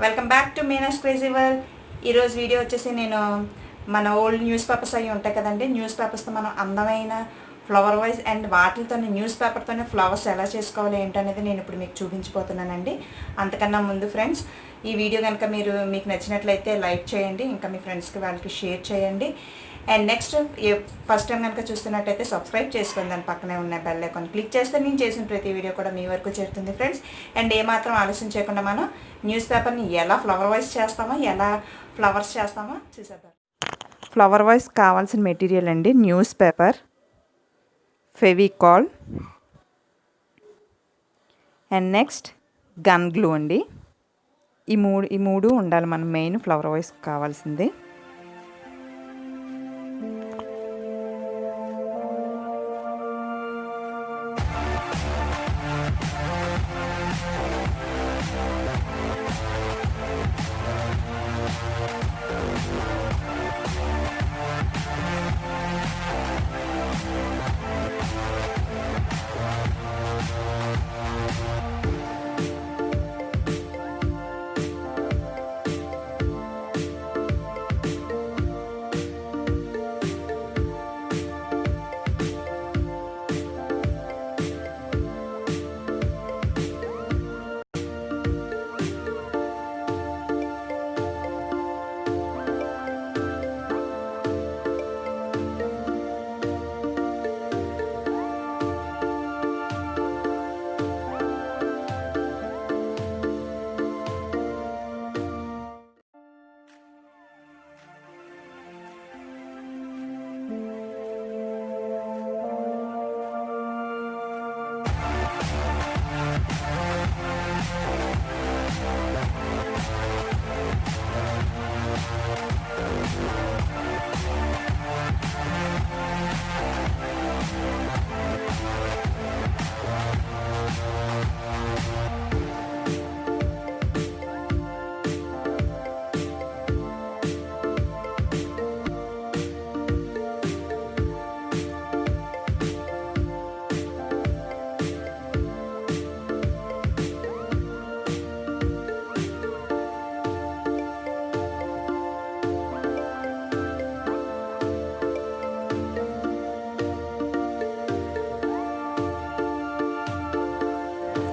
Welcome back to Meena's crazy world. ఈరోజు video వచ్చేసి నేను మన ఓల్డ్ న్యూస్ పేపర్స్ అవి ఉంటాయి కదండి, న్యూస్ పేపర్స్తో మనం అందమైన ఫ్లవర్ వైజ్ అండ్ వాటితో న్యూస్ పేపర్తోనే ఫ్లవర్స్ ఎలా చేసుకోవాలి ఏంటనేది నేను ఇప్పుడు మీకు చూపించబోతున్నానండి. అంతకన్నా ముందు ఫ్రెండ్స్, ఈ వీడియో కనుక మీకు నచ్చినట్లయితే లైక్ చేయండి, ఇంకా మీ ఫ్రెండ్స్కి వాళ్ళకి షేర్ చేయండి. అండ్ నెక్స్ట్ ఫస్ట్ టైం కనుక చూస్తున్నట్టయితే సబ్స్క్రైబ్ చేసుకొని దాని పక్కనే ఉన్న బెల్ ఐకాన్ క్లిక్ చేస్తే నేను చేసిన ప్రతి వీడియో కూడా మీ వరకు చేరుతుంది ఫ్రెండ్స్. అండ్ ఏమాత్రం ఆలస్యం చేయకుండా మనం న్యూస్ పేపర్ని ఎలా ఫ్లవర్ వైజ్ చేస్తామో, ఎలా ఫ్లవర్స్ చేస్తామో చూసేద్దాం. ఫ్లవర్ వైజ్ కావాల్సిన మెటీరియల్ అండి, news paper, Fevicol and next gun glue అండి. ఈ మూడు ఉండాలి మన మెయిన్ ఫ్లవర్ వైజ్ కావాల్సింది.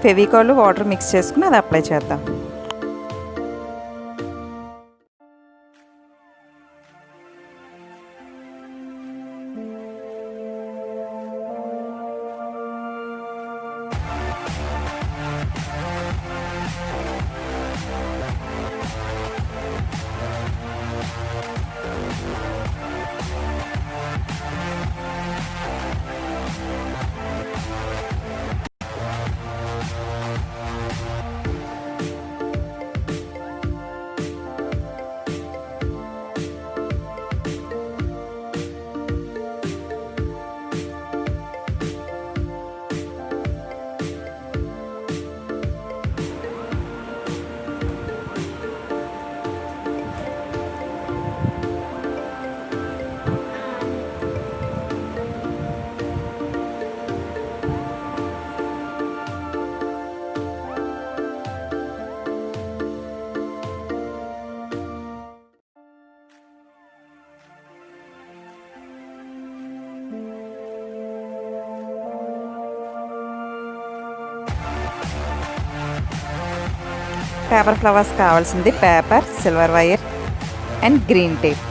ఫెవికాల్ వాటర్ మిక్స్ చేసుకుని అది అప్లై చేద్దాం. పేపర్ ఫ్లవర్స్ కావాల్సింది paper, silver wire and green tape.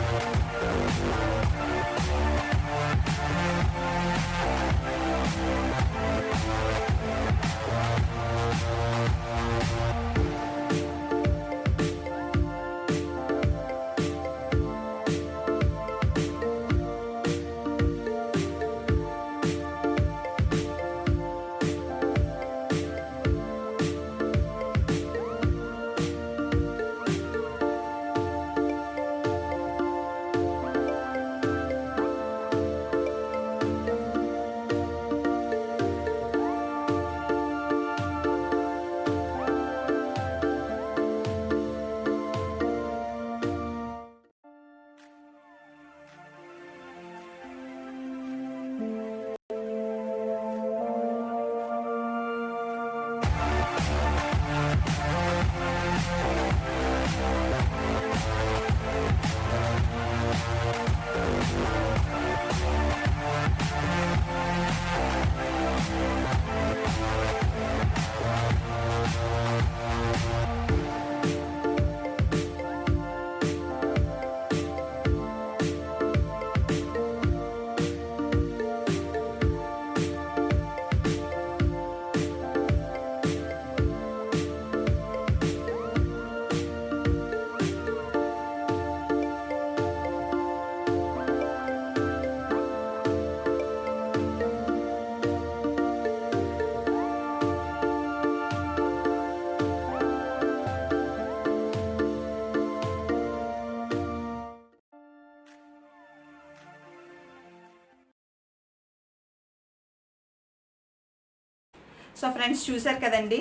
So friends చూసారు కదండి,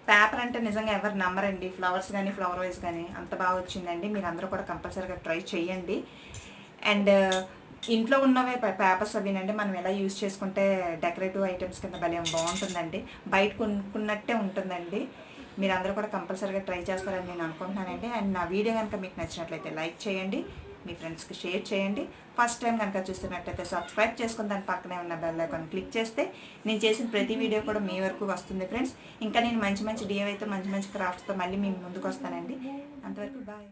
పేపర్ అంటే నిజంగా ఎవరు నమ్మరండి. ఫ్లవర్స్ కానీ ఫ్లవర్ వైజ్ కానీ అంత బాగా వచ్చిందండి. మీరు అందరూ కూడా కంపల్సరీగా ట్రై చేయండి. అండ్ ఇంట్లో ఉన్నవే పేపర్స్ అవినండి మనం ఎలా యూజ్ చేసుకుంటే డెకరేటివ్ ఐటమ్స్ కింద భలే బాగుంటుందండి. బయట కొనుక్కున్నట్టే ఉంటుందండి. మీరు అందరూ కూడా కంపల్సరీగా ట్రై చేస్తారని నేను అనుకుంటున్నానండి. అండ్ నా వీడియో కనుక మీకు నచ్చినట్లయితే లైక్ చేయండి, మీ ఫ్రెండ్స్కి షేర్ చేయండి. ఫస్ట్ టైం కనుక చూస్తున్నట్లయితే సబ్స్క్రైబ్ చేసుకుని దాని పక్కనే ఉన్న బెల్ ఐకాన్ క్లిక్ చేస్తే నేను చేసిన ప్రతి వీడియో కూడా మీ వరకు వస్తుంది ఫ్రెండ్స్. ఇంకా నేను మంచి మంచి డిఐవైతో మంచి మంచి క్రాఫ్ట్స్తో మళ్ళీ మీ ముందుకు వస్తానండి. అంతవరకు బాయ్.